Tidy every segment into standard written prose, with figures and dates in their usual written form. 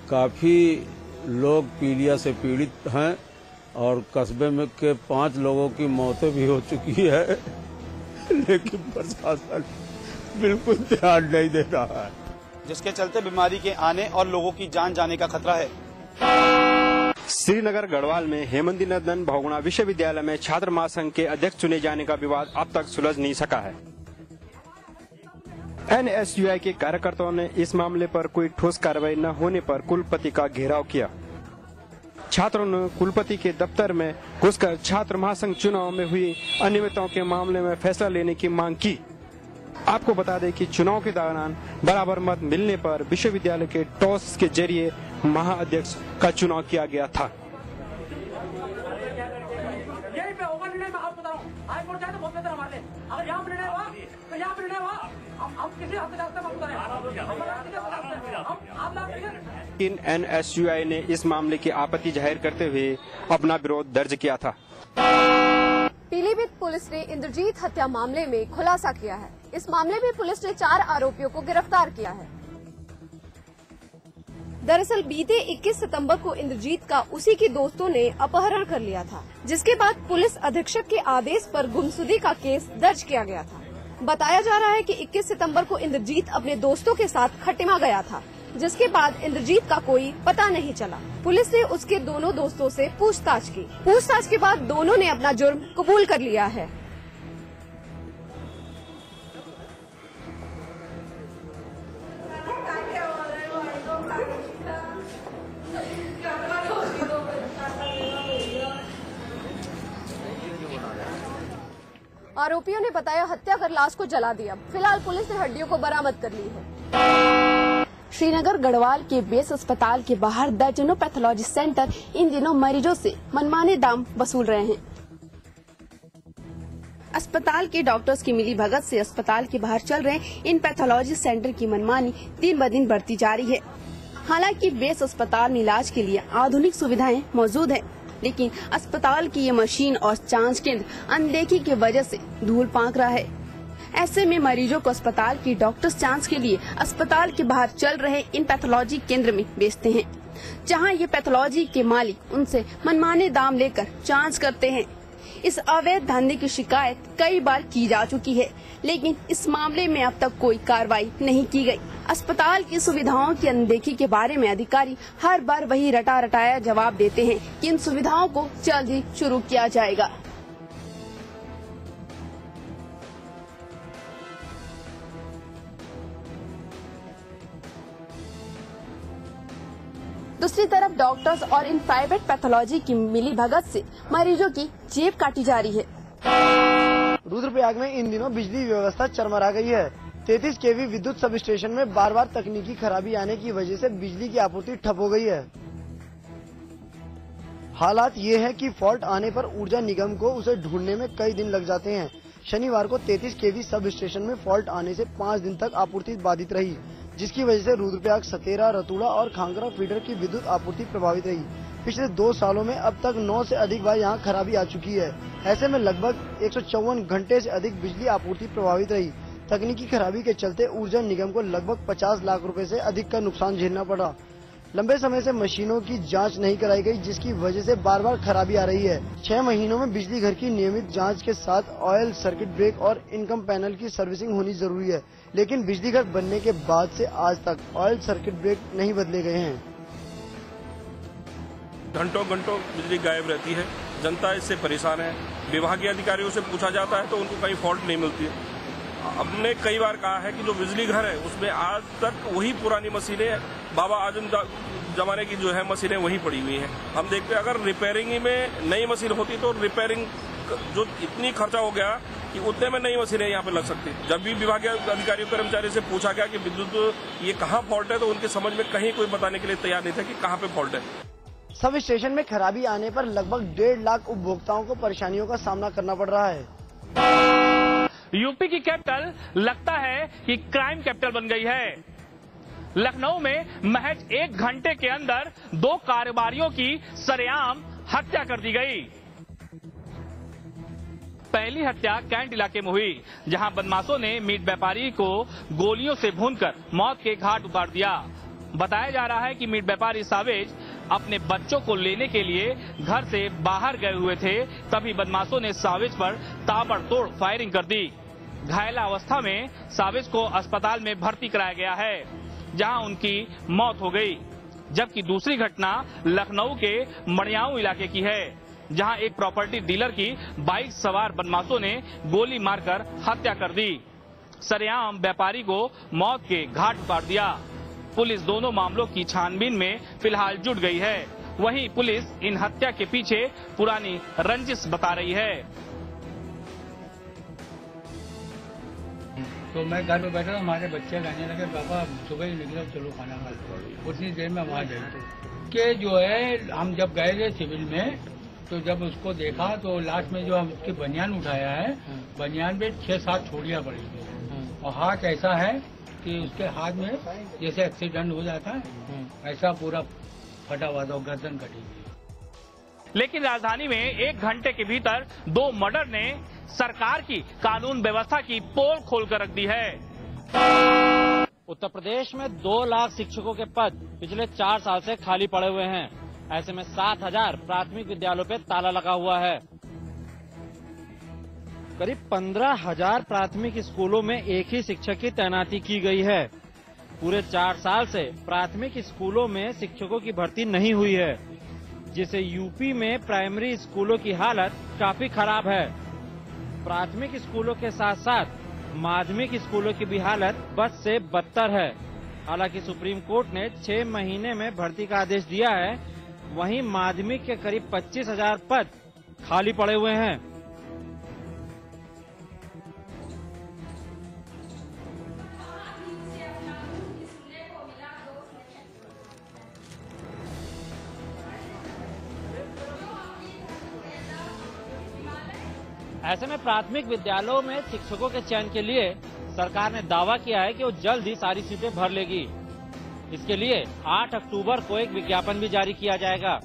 काफ़ी लोग पीलिया से पीड़ित हैं और कस्बे में के 5 लोगों की मौतें भी हो चुकी है, लेकिन प्रशासन बिल्कुल ध्यान नहीं दे रहा है, जिसके चलते बीमारी के आने और लोगों की जान जाने का खतरा है। श्रीनगर गढ़वाल में हेमंती नंदन बहुगुणा विश्वविद्यालय में छात्र महासंघ के अध्यक्ष चुने जाने का विवाद अब तक सुलझ नहीं सका है। NSUI के कार्यकर्ताओं ने इस मामले पर कोई ठोस कार्रवाई न होने पर कुलपति का घेराव किया। छात्रों ने कुलपति के दफ्तर में घुसकर छात्र महासंघ चुनाव में हुई अनियमितताओं के मामले में फैसला लेने की मांग की। आपको बता दें कि चुनाव के दौरान बराबर मत मिलने पर विश्वविद्यालय के टॉस के जरिए महाअध्यक्ष का चुनाव किया गया था। इन NSUI ने इस मामले की आपत्ति जाहिर करते हुए अपना विरोध दर्ज किया था। पीलीभीत पुलिस ने इंद्रजीत हत्या मामले में खुलासा किया है। इस मामले में पुलिस ने 4 आरोपियों को गिरफ्तार किया है। दरअसल बीते 21 सितंबर को इंद्रजीत का उसी के दोस्तों ने अपहरण कर लिया था, जिसके बाद पुलिस अधीक्षक के आदेश पर गुमशुदगी का केस दर्ज किया गया था। बताया जा रहा है कि 21 सितंबर को इंद्रजीत अपने दोस्तों के साथ खटिमा गया था, जिसके बाद इंद्रजीत का कोई पता नहीं चला। पुलिस ने उसके दोनों दोस्तों से पूछताछ की। पूछताछ के बाद दोनों ने अपना जुर्म कबूल कर लिया है। आरोपियों ने बताया हत्या कर लाश को जला दिया। फिलहाल पुलिस ने हड्डियों को बरामद कर ली है। श्रीनगर गढ़वाल के बेस अस्पताल के बाहर दर्जनों पैथोलॉजी सेंटर इन दिनों मरीजों से मनमाने दाम वसूल रहे हैं। अस्पताल के डॉक्टर्स की मिली भगत से अस्पताल के बाहर चल रहे इन पैथोलॉजी सेंटर की मनमानी दिन ब दिन बढ़ती जा रही है। हालांकि बेस अस्पताल में इलाज के लिए आधुनिक सुविधाएं मौजूद है, लेकिन अस्पताल की ये मशीन और जांच केंद्र अनदेखी की वजह से धूल पांक रहा है। ऐसे में मरीजों को अस्पताल की डॉक्टर्स जांच के लिए अस्पताल के बाहर चल रहे इन पैथोलॉजी केंद्र में बेचते हैं, जहां ये पैथोलॉजी के मालिक उनसे मनमाने दाम लेकर जांच करते हैं। इस अवैध धंधे की शिकायत कई बार की जा चुकी है, लेकिन इस मामले में अब तक कोई कार्रवाई नहीं की गई। अस्पताल की सुविधाओं की अनदेखी के बारे में अधिकारी हर बार वही रटा रटाया जवाब देते हैं कि इन सुविधाओं को जल्द ही शुरू किया जाएगा। दूसरी तरफ डॉक्टर्स और इन प्राइवेट पैथोलॉजी की मिली भगत से मरीजों की जेब काटी जा रही है। रुद्रप्रयाग में इन दिनों बिजली व्यवस्था चरमरा गई है। 33 kV विद्युत सब स्टेशन में बार बार तकनीकी खराबी आने की वजह से बिजली की आपूर्ति ठप हो गई है। हालात ये है कि फॉल्ट आने पर ऊर्जा निगम को उसे ढूंढने में कई दिन लग जाते हैं। शनिवार को 33 kV सब स्टेशन में फॉल्ट आने से 5 दिन तक आपूर्ति बाधित रही, जिसकी वजह से रुद्रप्रयाग, सतेरा, रतूड़ा और खांगरा फीडर की विद्युत आपूर्ति प्रभावित रही। पिछले 2 सालों में अब तक 9 से अधिक बार यहां खराबी आ चुकी है। ऐसे में लगभग 154 घंटे से अधिक बिजली आपूर्ति प्रभावित रही। तकनीकी खराबी के चलते ऊर्जा निगम को लगभग 50 लाख रुपए से अधिक का नुकसान झेलना पड़ा। लंबे समय से मशीनों की जांच नहीं कराई गई, जिसकी वजह से बार बार खराबी आ रही है। 6 महीनों में बिजली घर की नियमित जांच के साथ ऑयल, सर्किट ब्रेक और इनकम पैनल की सर्विसिंग होनी जरूरी है, लेकिन बिजली घर बनने के बाद से आज तक ऑयल, सर्किट ब्रेक नहीं बदले गए हैं। घंटों घंटों बिजली गायब रहती है, जनता इससे परेशान है। विभागीय अधिकारियों से पूछा जाता है तो उनको कहीं फॉल्ट नहीं मिलती है। हमने कई बार कहा है कि जो बिजली घर है उसमें आज तक वही पुरानी मशीनें, बाबा आजम जमाने की जो है मशीनें वही पड़ी हुई हैं। हम देखते हैं अगर रिपेयरिंग में नई मशीन होती तो रिपेयरिंग जो इतनी खर्चा हो गया कि उतने में नई मशीनें यहाँ पे लग सकती। जब भी विभागीय अधिकारियों कर्मचारी से पूछा गया कि विद्युत ये कहाँ फॉल्ट है तो उनके समझ में कहीं कोई बताने के लिए तैयार नहीं था कि कहाँ पे फॉल्ट है। सब स्टेशन में खराबी आने पर लगभग 1.5 लाख उपभोक्ताओं को परेशानियों का सामना करना पड़ रहा है। यूपी की कैपिटल लगता है कि क्राइम कैपिटल बन गई है। लखनऊ में महज 1 घंटे के अंदर 2 कारोबारियों की सरेआम हत्या कर दी गई। पहली हत्या कैंट इलाके में हुई, जहां बदमाशों ने मीट व्यापारी को गोलियों से भूनकर मौत के घाट उतार दिया। बताया जा रहा है कि मीट व्यापारी सावेज अपने बच्चों को लेने के लिए घर से बाहर गए हुए थे, तभी बदमाशों ने सावेज पर ताबड़तोड़ फायरिंग कर दी। घायल अवस्था में सावेज को अस्पताल में भर्ती कराया गया है, जहां उनकी मौत हो गई। जबकि दूसरी घटना लखनऊ के मड़ियाऊ इलाके की है, जहां एक प्रॉपर्टी डीलर की बाइक सवार बदमाशों ने गोली मारकर हत्या कर दी। सरेआम व्यापारी को मौत के घाट उतार दिया। पुलिस दोनों मामलों की छानबीन में फिलहाल जुट गई है। वहीं पुलिस इन हत्या के पीछे पुरानी रंजिश बता रही है। तो मैं घर में बैठा था, हमारे बच्चे कहने लगे पापा सुबह ही निकलो, चलो खाना खा लो। उतनी देर में वहाँ गए कि जो है हम जब गए थे सिविल में, तो जब उसको देखा तो लास्ट में जो हम उसकी बनियान उठाया है, बनियान पे 6-7 छोड़ियाँ पड़ी हैं और हाथ ऐसा है कि उसके हाथ में जैसे एक्सीडेंट हो जाता है ऐसा पूरा फटा हुआ था, गर्दन कटी हुई। लेकिन राजधानी में 1 घंटे के भीतर 2 मर्डर ने सरकार की कानून व्यवस्था की पोल खोलकर रख दी है। उत्तर प्रदेश में 2 लाख शिक्षकों के पद पिछले 4 साल से खाली पड़े हुए हैं। ऐसे में 7,000 प्राथमिक विद्यालयों पे ताला लगा हुआ है। करीब 15,000 प्राथमिक स्कूलों में एक ही शिक्षक की तैनाती की गई है। पूरे 4 साल से प्राथमिक स्कूलों में शिक्षकों की भर्ती नहीं हुई है, जिससे यूपी में प्राइमरी स्कूलों की हालत काफी खराब है। प्राथमिक स्कूलों के साथ साथ माध्यमिक स्कूलों की भी हालत बद से बदतर है। हालांकि सुप्रीम कोर्ट ने 6 महीने में भर्ती का आदेश दिया है, वहीं माध्यमिक के करीब 25,000 पद खाली पड़े हुए हैं। ऐसे में प्राथमिक विद्यालयों में शिक्षकों के चयन के लिए सरकार ने दावा किया है कि वो जल्द ही सारी सीटें भर लेगी। इसके लिए 8 अक्टूबर को एक विज्ञापन भी जारी किया जाएगा।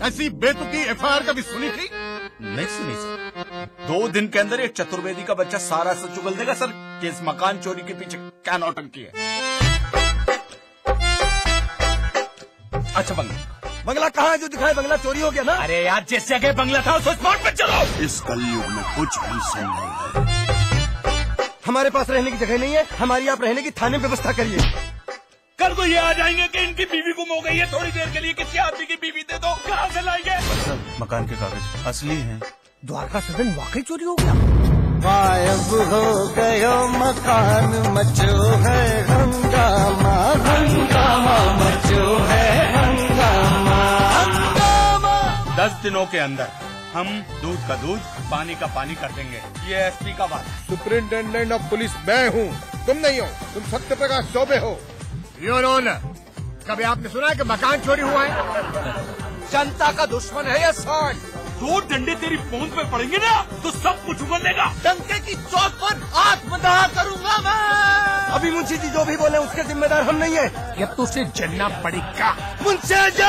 ऐसी बेतुकी एफआईआर कभी सुनी थी? नहीं सुनी सर। 2 दिन के अंदर एक चतुर्वेदी का बच्चा सारा सच उगल देगा सर कि इस मकान चोरी के पीछे क्या नौटंकी है। अच्छा बंगला कहाँ है जो दिखाए बंगला चोरी हो गया ना? अरे यार जिस जगह बंगला था उस स्पॉट पे चलो। इस कलयुग में कुछ भी संभव है। हमारे पास रहने की जगह नहीं है, हमारी आप रहने की थाने में व्यवस्था करिए। कल को ये आ जाएंगे कि इनकी बीवी गुम हो गई है, थोड़ी देर के लिए किसी आदमी की बीवी दे दो, कहाँ से लाएंगे? मकान के कागज असली हैं। द्वारका सदन वाकई चोरी हो गया। गायब हो गया मकान, मचो है हंगामा, हंगामा मचो है हंगामा। 10 दिनों के अंदर हम दूध का दूध, पानी का पानी कर देंगे, ये एसपी का बात है। सुपरिंटेंडेंट ऑफ पुलिस मैं हूँ, तुम नहीं हो। तुम सत्यप्रकाश चौबे हो। योर ऑनर, कभी आपने सुना है कि मकान चोरी हुआ है? जनता का दुश्मन है ये सॉन। 2 डंडे तेरी पौंद पे पड़ेंगे ना तो सब कुछ उगल देगा। डंके की चोट पर आत्मदाह करूंगा मैं। अभी मुंशी जी जो भी बोले उसके जिम्मेदार हम नहीं है। ये तो उसे जलना पड़ेगा। मुंशी जी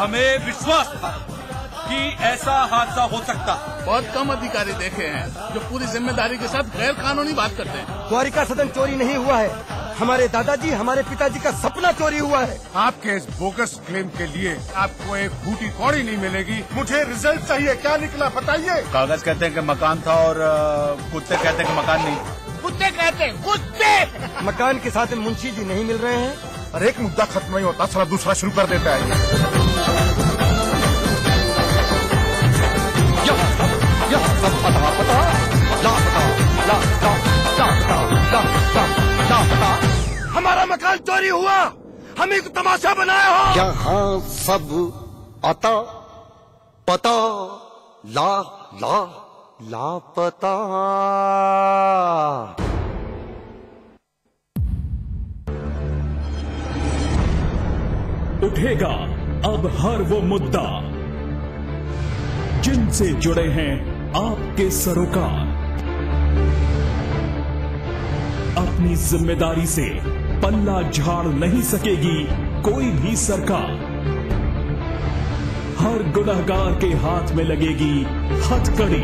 हमें विश्वास था कि ऐसा हादसा हो सकता। बहुत कम अधिकारी देखे हैं जो पूरी जिम्मेदारी के साथ गैर कानूनी बात करते हैं। द्वारिका सदन चोरी नहीं हुआ है, हमारे दादाजी हमारे पिताजी का सपना चोरी हुआ है। आपके इस बोगस क्लेम के लिए आपको एक फूटी कौड़ी नहीं मिलेगी। मुझे रिजल्ट चाहिए। क्या निकला बताइए? कागज कहते हैं कि मकान था और कुत्ते कहते हैं कि मकान नहीं। कुत्ते कहते हैं कुत्ते। मकान के साथ मुंशी जी नहीं मिल रहे हैं और एक मुद्दा खत्म नहीं होता, साला दूसरा शुरू कर देता है। हमारा मकान चोरी हुआ, हम एक तमाशा बनाया हो। यहाँ सब आता पता लापता। उठेगा अब हर वो मुद्दा जिनसे जुड़े हैं आपके सरोकार। अपनी जिम्मेदारी से पल्ला झाड़ नहीं सकेगी कोई भी सरकार। हर गुनहगार के हाथ में लगेगी हथकड़ी।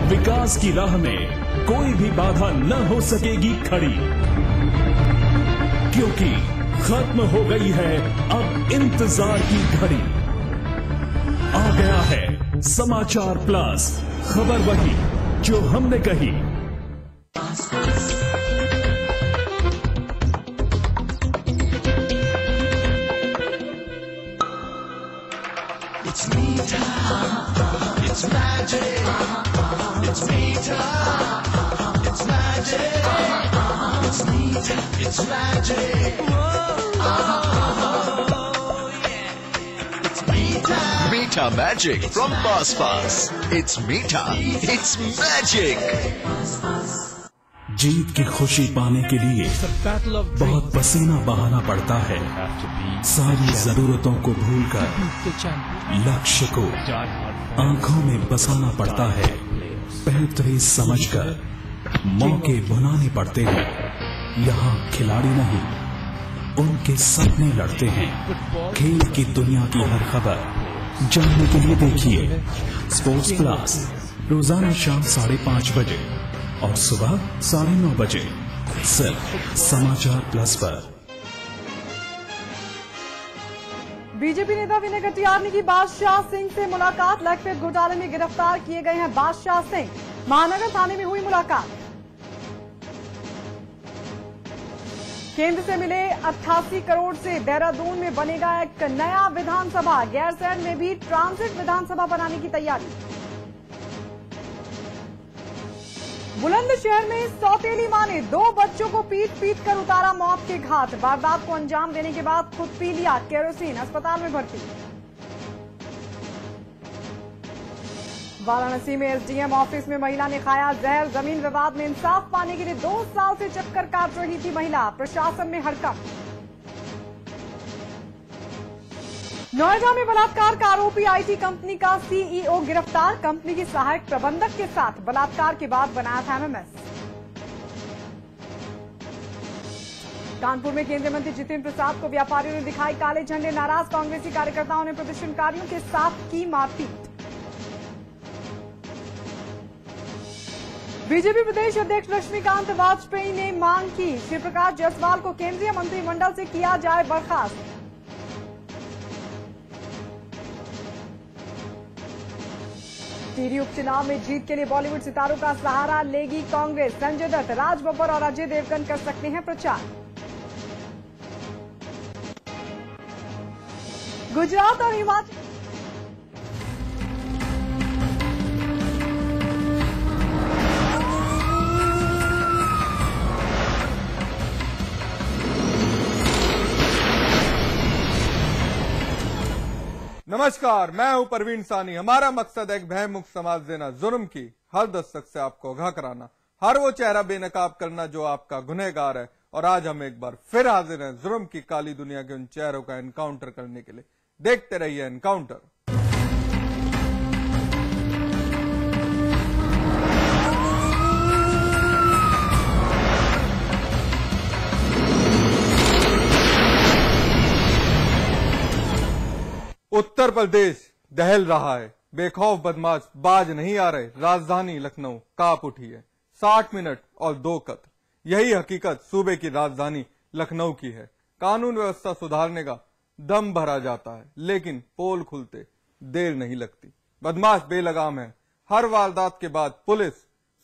विकास की राह में कोई भी बाधा न हो सकेगी खड़ी, क्योंकि खत्म हो गई है अब इंतजार की घड़ी। आ गया है समाचार प्लस, खबर वही जो हमने कही। It's magic. It's Meter. It's magic. It's Meter. It's magic. It's Meter. Meter magic from Pass Pass. It's Meter. It's magic. जीत की खुशी पाने के लिए बहुत पसीना बहाना पड़ता है। सारी जरूरतों को भूलकर लक्ष्य को आंखों में बसाना पड़ता है। बेहतरीन समझकर मौके बनाने पड़ते हैं। यहाँ खिलाड़ी नहीं, उनके सपने लड़ते हैं। खेल की दुनिया की हर खबर जानने के लिए देखिए स्पोर्ट्स प्लस, रोजाना शाम 5:30 बजे और सुबह 9:30 बजे, सिर्फ समाचार प्लस पर। बीजेपी नेता विनय कटियार ने की बादशाह सिंह से मुलाकात। लखपत घोटाले में गिरफ्तार किए गए हैं बादशाह सिंह। महानगर थाने में हुई मुलाकात। केंद्र से मिले 88 करोड़ से देहरादून में बनेगा एक नया विधानसभा। गैरसैंण में भी ट्रांजिट विधानसभा बनाने की तैयारी। बुलंदशहर में सौतेली मां ने 2 बच्चों को पीट कर उतारा मौत के घाट। वारदात को अंजाम देने के बाद खुद पी लिया केरोसिन, अस्पताल में भर्ती। वाराणसी में एसडीएम ऑफिस में महिला ने खाया जहर। जमीन विवाद में इंसाफ पाने के लिए 2 साल से चक्कर काट रही थी महिला। प्रशासन में हड़कंप। नोएडा में बलात्कार का आरोपी आईटी कंपनी का सीईओ गिरफ्तार। कंपनी की सहायक प्रबंधक के साथ बलात्कार के बाद बनाया था एमएमएस। कानपुर में केंद्रीय मंत्री जितेंद्र प्रसाद को व्यापारियों ने दिखाई काले झंडे। नाराज कांग्रेसी कार्यकर्ताओं ने प्रदर्शनकारियों के साथ की मारपीट। बीजेपी प्रदेश अध्यक्ष लक्ष्मीकांत वाजपेयी ने मांग की श्री प्रकाश जायसवाल को केंद्रीय मंत्रिमंडल से किया जाए बर्खास्त। टिहरी उपचुनाव में जीत के लिए बॉलीवुड सितारों का सहारा लेगी कांग्रेस। संजय दत्त, राज बब्बर और अजय देवगन कर सकते हैं प्रचार। गुजरात और हिमाचल नमस्कार, मैं हूं परवीन सानी। हमारा मकसद है भय मुक्त समाज देना, जुर्म की हर दस्तक से आपको आगाह कराना, हर वो चेहरा बेनकाब करना जो आपका गुनहगार है। और आज हम एक बार फिर हाजिर हैं जुर्म की काली दुनिया के उन चेहरों का एनकाउंटर करने के लिए। देखते रहिए एनकाउंटर। उत्तर प्रदेश दहल रहा है। बेखौफ बदमाश बाज नहीं आ रहे। राजधानी लखनऊ कांप उठी है। 60 मिनट और 2 कत्ल, यही हकीकत सूबे की राजधानी लखनऊ की है। कानून व्यवस्था सुधारने का दम भरा जाता है, लेकिन पोल खुलते देर नहीं लगती। बदमाश बेलगाम है। हर वारदात के बाद पुलिस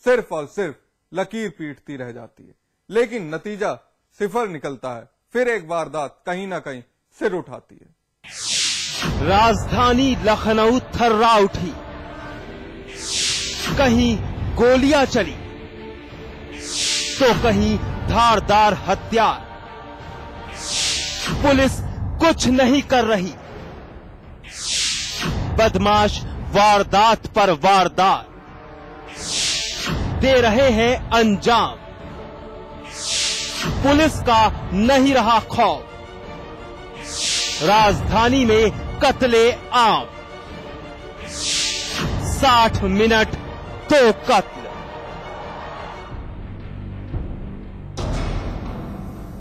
सिर्फ और सिर्फ लकीर पीटती रह जाती है, लेकिन नतीजा सिफर निकलता है। फिर एक वारदात कहीं ना कहीं सिर उठाती है। राजधानी लखनऊ थर्रा उठी। कहीं गोलियां चली तो कहीं धारदार हथियार। पुलिस कुछ नहीं कर रही। बदमाश वारदात पर वारदात दे रहे हैं अंजाम। पुलिस का नहीं रहा खौफ। राजधानी में कत्ले आम। 60 मिनट 2 कत्ल।